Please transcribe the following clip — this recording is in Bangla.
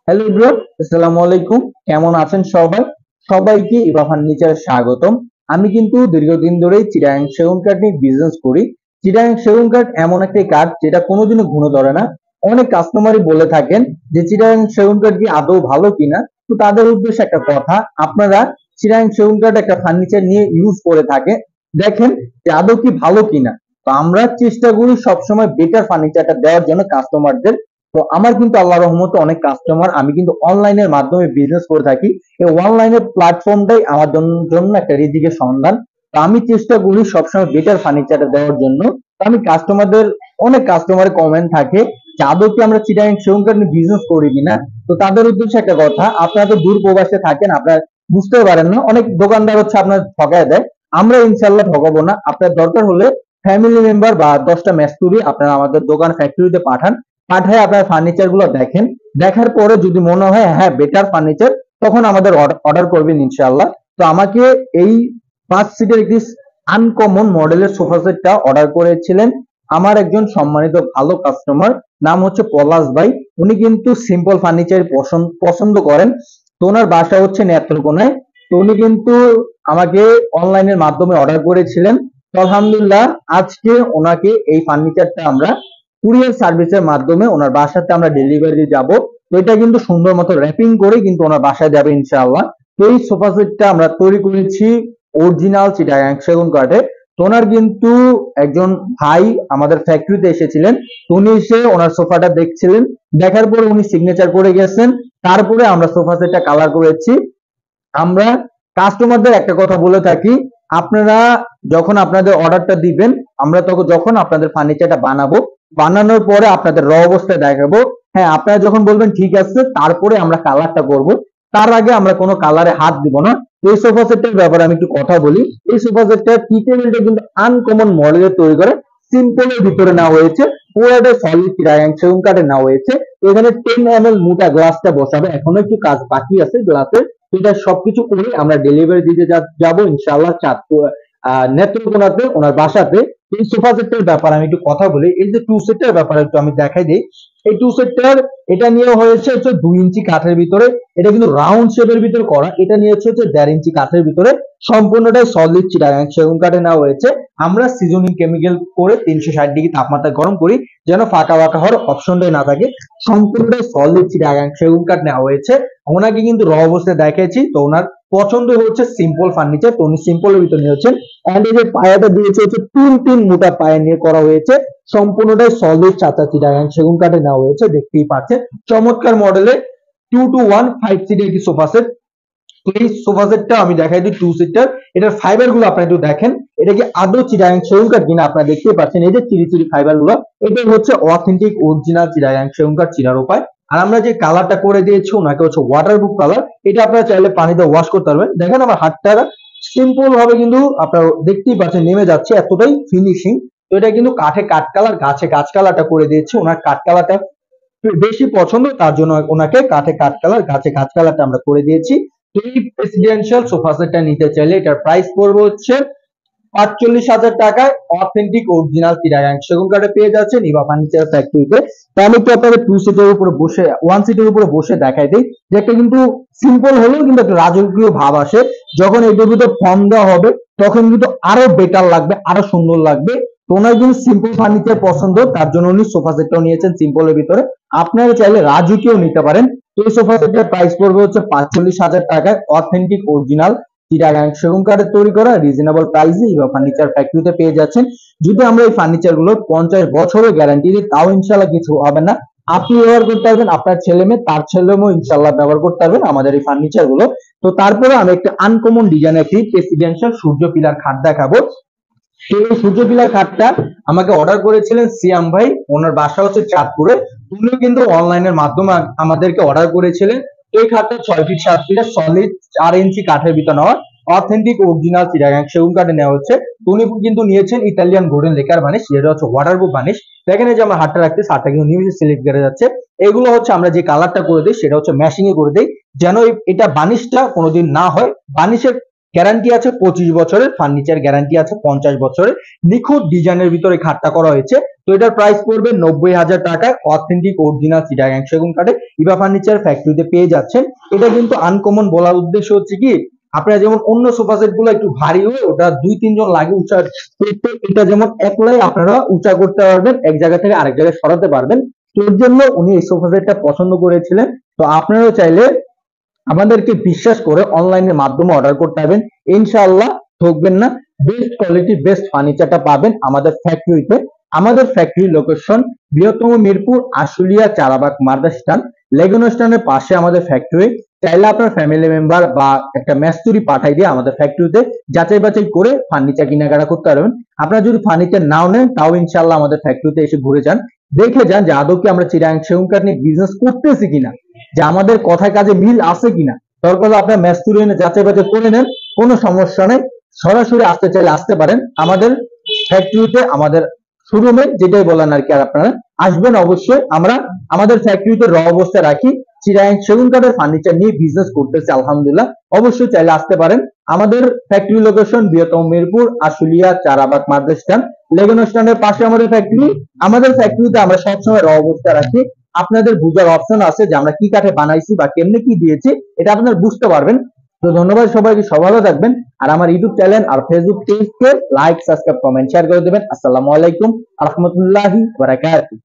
হ্যালো ব্রো, আসসালামু আলাইকুম। কেমন আছেন সবাই? সবাইকে ইভা ফার্নিচারে স্বাগতম। আমি কিন্তু দীর্ঘদিন ধরেই চিটাগাং সেগুন কাঠ নিয়ে বিজনেস করি। চিটাগাং সেগুন কাঠ এমন একটি কাঠ যেটা কোনোদিনও ঘুণে ধরে না। অনেক কাস্টমারই বলে থাকেন যে চিটাগাং সেগুন কাঠ কি আদৌ ভালো কিনা। তো তাদের উদ্দেশ্যে একটা কথা, আপনারা চিটাগাং সেগুন কাঠ একটা ফার্নিচার নিয়ে ইউজ করে থাকে, দেখেন যে আদৌ কি ভালো কিনা। তো আমরা চেষ্টা করি সবসময় বেটার ফার্নিচারটা দেওয়ার জন্য কাস্টমারদের। তো আমার কিন্তু আল্লাহ রহমতে অনেক কাস্টমার, আমি কিন্তু অনলাইনের মাধ্যমে বিজনেস করে থাকি। এই অনলাইনের প্ল্যাটফর্মটাই আমার জন্য একটা রিজিকের সন্ধান। তো আমি চেষ্টা করি সবসময় বেটার ফার্নিচারটা দেওয়ার জন্য। তো আমি কাস্টমারদের, অনেক কাস্টমারের কমেন্ট থাকে যে আদৌ কি আমরা চিটাগাং সেগুন কাঠ নিয়ে বিজনেস করি কিনা। তো তাদের উদ্দেশ্যে একটা কথা, আপনারা তো দূর প্রবাসে থাকেন, আপনারা বুঝতে পারেন না, অনেক দোকানদার হচ্ছে আপনার ঠকায় দেয়। আমরা ইনশাল্লাহ ঠকাবো না। আপনার দরকার হলে ফ্যামিলি মেম্বার বা 10টা মিস্ত্রি আপনারা আমাদের দোকান ফ্যাক্টরিতে পাঠান। পাঠায় আপনার ফার্নিচার গুলো দেখেন, দেখার পরে যদি মনে হয় হ্যাঁ বেটার ফার্নিচার, তখন আমাদের অর্ডার করবেন ইনশাআল্লাহ। তো আমাকে এই 5 সিটের একটি আনকমন মডেলের সোফা সেটটা অর্ডার করেছিলেন আমার একজন সম্মানিত ভালো কাস্টমার, নাম হচ্ছে পলাশ ভাই। উনি কিন্তু সিম্পল ফার্নিচার পছন্দ করেন। তো ওনার বাসা হচ্ছে নেত্রকোনায়। তো উনি কিন্তু আমাকে অনলাইনের মাধ্যমে অর্ডার করেছিলেন। তো আলহামদুলিল্লাহ আজকে ওনাকে এই ফার্নিচারটা আমরা কুরিয়ার সার্ভিসের মাধ্যমে ওনার বাসাতে আমরা ডেলিভারি যাব। তো এটা কিন্তু সুন্দর মতো র্যাপিং করে কিন্তু ওনার বাসায় যাবে ইনশাআল্লাহ। তো এই সোফা সেটটা আমরা তৈরি করেছি অরিজিনাল চিটাগাং সেগুন কাঠে। তো ওনার কিন্তু একজন ভাই আমাদের ফ্যাক্টরিতে এসেছিলেন। তো উনি এসে ওনার সোফাটা দেখছিলেন, দেখার পরে উনি সিগনেচার করে গেছেন। তারপরে আমরা সোফা সেটটা কালার করেছি। আমরা কাস্টমারদের একটা কথা বলে থাকি, আপনারা যখন আপনাদের অর্ডারটা দিবেন, আমরা তখন যখন আপনাদের ফার্নিচারটা বানাবো, বানানোর পরে আপনাদের অবস্থায় দেখাবো। হ্যাঁ, আপনারা যখন বলবেন ঠিক আছে, তারপরে আমরা কালারটা করব। তার আগে আমরা কোনো কালারে হাত দিব না। এই সোফা সেটটার ব্যাপারে আমি একটু কথা বলি। এই সোফা সেটটার টি টেবিলটা কিন্তু আনকমন মডেলের তৈরি করে সিম্পলের ভিতরে নেওয়া হয়েছে, পুরোটা সলিড চিটাগাং সেগুন কাঠে নেওয়া হয়েছে। এখানে 10 ml মোটা গ্লাসটা বসাবে, এখনো একটু কাজ বাকি আছে গ্লাসের। এটা সবকিছু করে আমরা ডেলিভারি দিতে যাবো ইনশাআল্লাহ চাঁদপুর, নেত্রকোনাতে ওনার বাসাতে। এই সোফা সেটের ব্যাপারে আমি একটু কথা বলি। এই যে টু সেটের ব্যাপারে একটু আমি দেখাই দিই। এই টু সেটটার এটা নিয়ে হয়েছে হচ্ছে 2 ইঞ্চি কাঠের ভিতরে। এটা কিন্তু রাউন্ড শেপের ভিতরে করা। এটা নিয়ে হচ্ছে 1.5 ইঞ্চি কাঠের ভিতরে, সম্পূর্ণটাই সলিড চিটাগাং সেগুন কাঠে নেওয়া হয়েছে। আমরা সিজনিং কেমিক্যাল করে 360 ডিগ্রি তাপমাত্রায় গরম করি, যেন ফাঁকা ফাঁকা হওয়ার অপশনটাই না থাকে। সম্পূর্ণটাই সলিড চিটাগাং সেগুন কাঠ নেওয়া হয়েছে। ওনাকে কিন্তু অবস্থায় দেখিয়েছি, তো ওনার পছন্দ হচ্ছে সিম্পল ফার্নিচার, তো উনি সিম্পলের ভিতরে নিয়েছেন। এন্ড এই যে পায়াটা দিয়েছে হচ্ছে 3 মোটা পায়া নিয়ে করা হয়েছে, সম্পূর্ণটাই সলিড চাচা চিটাগাং সেগুন কাঠে নেওয়া হয়েছে। দেখতেই পাচ্ছেন চমৎকার মডেলে 2 to 1 5 সিটের একটি সোফা সেট। তো এই সোফা সেটটা আমি দেখাই দিই টু সিটার। এটার ফাইবার গুলো আপনারা একটু দেখেন, এটা কি আদৌ চিটাগাং সেগুন কাঠ কিনা আপনারা দেখতেই পাচ্ছেন। এই যে চিরি চিরি ফাইবার গুলো, এটা হচ্ছে অথেন্টিক অরিজিনাল চিটাগাং সেগুন কাঠ চিরার উপায়। আর আমরা যে কালারটা করে দিয়েছি ওনাকে হচ্ছে ওয়াটারপ্রুফ কালার। এটা আপনারা চাইলে পানিতে ওয়াশ করতে পারবেন। দেখেন আমার হাতটা সিম্পল ভাবে কিন্তু আপনারা দেখতেই পাচ্ছেন নেমে যাচ্ছে, এতটাই ফিনিশিং। তো এটা কিন্তু কাঠে কাঠ কালার, গাছে গাছ কালারটা করে দিয়েছি। ওনার কাঠ কালারটা বেশি পছন্দ, তার জন্য ওনাকে কাঠে কাঠ কালার গাছে গাছ কালারটা আমরা করে দিয়েছি। তো এই প্রেসিডেন্সিয়াল সোফা সেটটা নিতে চাইলে এটার প্রাইস পড়বে হচ্ছে ৪৫,০০০ টাকায়। অথেন্টিক অরিজিনাল চিটাগাং সেগুন কাঠে পেয়ে যাচ্ছেন ইভা ফার্নিচার ফ্যাক্টরিতে। তো আমি একটু আপনাদের টু সিটের উপরে বসে, ওয়ান সিটের উপরে বসে দেখাই দিই যে একটা কিন্তু সিম্পল হলেও কিন্তু একটা রাজকীয় ভাব আসে। যখন এটার ভিতরে ফর্ম দেওয়া হবে তখন কিন্তু আরো বেটার লাগবে, আরো সুন্দর লাগবে। তো ওনার কিন্তু সিম্পল ফার্নিচার পছন্দ, তার জন্য উনি সোফা সেটটাও নিয়েছেন সিম্পলের ভিতরে। আপনারা চাইলে রাজুকেও নিতে পারেন। তো এই সোফা সেটের প্রাইস পড়বে হচ্ছে ৪৫,০০০ টাকায়। অথেন্টিক অরিজিনাল চিটাগাং সেগুন কাঠের তৈরি করা, রিজনেবল প্রাইসে ইভা ফার্নিচার ফ্যাক্টরিতে পেয়ে যাচ্ছেন। যদি আমরা এই ফার্নিচার গুলো 50 বছরের গ্যারান্টি দিই, তাও ইনশাল্লাহ কিছু হবে না। আপনি ব্যবহার করতে পারবেন, আপনার ছেলে মেয়ে, তার ছেলে মেয়েও ইনশাল্লাহ ব্যবহার করতে পারবেন আমাদের এই ফার্নিচার গুলো। তো তারপরে আমি একটা আনকমন ডিজাইনের একটি প্রেসিডেন্সিয়াল সূর্য পিলার খাট দেখাবো। তো এই সূর্য পিলার খাটটা আমাকে অর্ডার করেছিলেন সিয়াম ভাই, ওনার বাসা হচ্ছে চাঁদপুরে। উনি কিন্তু অনলাইনের মাধ্যমে আমাদেরকে অর্ডার করেছিলেন। এই খাটটা 6 ফিট 7 ফিটের সলিড 4 ইঞ্চি কাঠের ভিতর নেওয়া, অথেন্টিক অরিজিনাল চিটাগাং সেগুন কাঠে নেওয়া হচ্ছে। তো উনি কিন্তু নিয়েছেন ইতালিয়ান গোল্ডেন লেকার বানিশ, যেটা হচ্ছে ওয়াটারপ্রুফ বানিশ। দেখেন এই যে আমার হাতটা রাখতে, হাতটা কিন্তু নিমিশে সিলেক্ট করে যাচ্ছে। এগুলো হচ্ছে আমরা যে কালারটা করে দিই সেটা হচ্ছে ম্যাশিং এ করে দিই, যেন এটা বানিশটা কোনোদিন না হয়। বানিশের গ্যারান্টি আছে 25 বছরের, ফার্নিচার গ্যারান্টি আছে 50 বছরের। নিখুঁত ডিজাইনের ভিতরে খাটটা করা হয়েছে। তো এটার প্রাইস পড়বে 90,000 টাকায়। অথেন্টিক অরিজিনাল চিটাগাং সেগুন কাঠে ইভা ফার্নিচার ফ্যাক্টরিতে পেয়ে যাচ্ছেন। এটা কিন্তু আনকমন বলার উদ্দেশ্য হচ্ছে কি, আপনারা যেমন অন্য সোফা সেট গুলো একটু ভারী হয়, ওটা 2-3 জন লাগে উঁচা করতে, এটা যেমন একলাই আপনারা উঁচা করতে পারবেন, এক জায়গা থেকে আরেক জায়গায় সরাতে পারবেন। তো এর জন্য উনি এই সোফা সেটটা পছন্দ করেছিলেন। তো আপনারাও চাইলে আমাদেরকে বিশ্বাস করে অনলাইনের মাধ্যমে অর্ডার করতে পারবেন, ইনশাআল্লাহ ঠকবেন না। বেস্ট কোয়ালিটি বেস্ট ফার্নিচারটা পাবেন আমাদের ফ্যাক্টরিতে। আমাদের ফ্যাক্টরি লোকেশন বৃহত্তম মিরপুর আশুলিয়া চারাবাগ মাদ্রাসান লেগুনা স্ট্যান্ডের পাশে আমাদের ফ্যাক্টরি। চাইলে আপনার ফ্যামিলি মেম্বার বা একটা মেস্তুরি পাঠাই দিয়ে আমাদের ফ্যাক্টরিতে যাচাই বাছাই করে ফার্নিচার কেনাকাটা করতে পারবেন। আপনারা যদি ফার্নিচার নাও নেন তাও ইনশাআল্লাহ আমাদের ফ্যাক্টরিতে এসে ঘুরে যান, দেখে যান যে আদৌ কি আমরা চিটাগাং সেগুন কাঠ নিয়ে বিজনেস করতেছি কিনা, যে আমাদের কথায় কাজে মিল আছে কিনা। দরকার হলে আপনার মেস্তুরি এনে যাচাই বাছাই করে নেন, কোনো সমস্যা নেই। সরাসরি আসতে চাইলে আসতে পারেন আমাদের ফ্যাক্টরিতে, আমাদের শোরুমে, যেটাই বলেন আর কি। আর আপনারা আসবেন অবশ্যই। আমরা আমাদের ফ্যাক্টরিতে র অবস্থায় রাখি, চিটাগাং সেগুন কাঠের ফার্নিচার নিয়ে বিজনেস করতেছি আলহামদুলিল্লাহ। অবশ্যই চাইলে আসতে পারেন। আমাদের ফ্যাক্টরি লোকেশন বৃহত্তম মিরপুর আশুলিয়া চারাবাগ মাদ্রাসান লেগুনা স্ট্যান্ডের পাশে আমাদের ফ্যাক্টরি। আমাদের ফ্যাক্টরিতে আমরা সবসময় র অবস্থায় রাখি। আপনাদের বুঝার অপশন আছে যে আমরা কি কাঠে বানাইছি বা কেমনে কি দিয়েছি, এটা আপনারা বুঝতে পারবেন। তো ধন্যবাদ সবাইকে, সবাই ভালো থাকবেন। আর আমার ইউটিউব চ্যানেল আর ফেসবুক পেজকে লাইক সাবস্ক্রাইব কমেন্ট শেয়ার করে দেবেন। আসসালামু আলাইকুম আ রহমতুল্লাহি ওয়া বারাকাতুহু।